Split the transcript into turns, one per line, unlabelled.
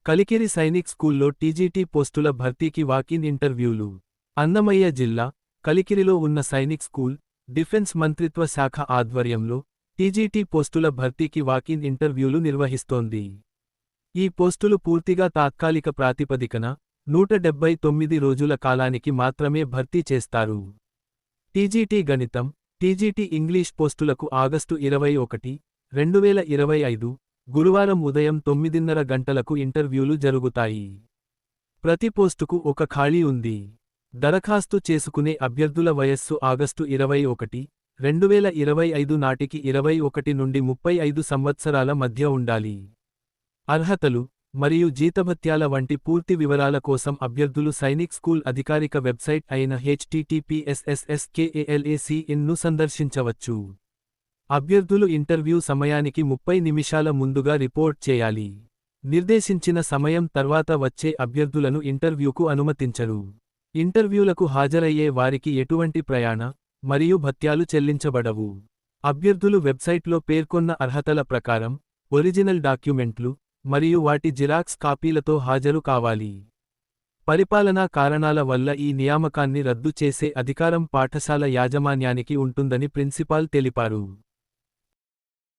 కలికిరి సైనిక్ స్కూల్లో టీజీటీ పోస్టుల భర్తీకి వాకిన్ ఇంటర్వ్యూలు. అన్నమయ్య జిల్లా కలికిరిలో ఉన్న సైనిక్ స్కూల్ డిఫెన్స్ మంత్రిత్వ శాఖ ఆధ్వర్యంలో టీజీటీ పోస్టుల భర్తీకి వాకిన్ ఇంటర్వ్యూలు నిర్వహిస్తోంది. ఈ పోస్టులు పూర్తిగా తాత్కాలిక ప్రాతిపదికన 179 రోజుల కాలానికి మాత్రమే భర్తీ చేస్తారు. టీజీటీ గణితం, టీజీటీ ఇంగ్లీష్ పోస్టులకు ఆగస్టు 21, 2025 గురువారం ఉదయం 9:30 గంటలకు ఇంటర్వ్యూలు జరుగుతాయి. ప్రతి పోస్టుకు ఒక ఖాళీ ఉంది. దరఖాస్తు చేసుకునే అభ్యర్థుల వయస్సు ఆగస్టు 21, 2025 నాటికి 21 నుండి 35 సంవత్సరాల మధ్య ఉండాలి. అర్హతలు మరియు జీతభత్యాల వంటి పూర్తి వివరాల కోసం అభ్యర్థులు సైనిక్ స్కూల్ అధికారిక వెబ్సైట్ అయిన https://skalacin ను సందర్శించవచ్చు. అభ్యర్థులు ఇంటర్వ్యూ సమయానికి 30 నిమిషాల ముందుగా రిపోర్ట్ చేయాలి. నిర్దేశించిన సమయం తర్వాత వచ్చే అభ్యర్థులను ఇంటర్వ్యూకు అనుమతించరు. ఇంటర్వ్యూలకు హాజరయ్యే వారికి ఎటువంటి ప్రయాణ మరియు భత్యాలు చెల్లించబడవు. అభ్యర్థులు వెబ్సైట్లో పేర్కొన్న అర్హతల ప్రకారం ఒరిజినల్ డాక్యుమెంట్లు మరియు వాటి జిరాక్స్ కాపీలతో హాజరు కావాలి. పరిపాలనా కారణాల వల్ల ఈ నియామకాన్ని రద్దు చేసే అధికారం పాఠశాల యాజమాన్యానికి ఉంటుందని ప్రిన్సిపాల్ తెలిపారు.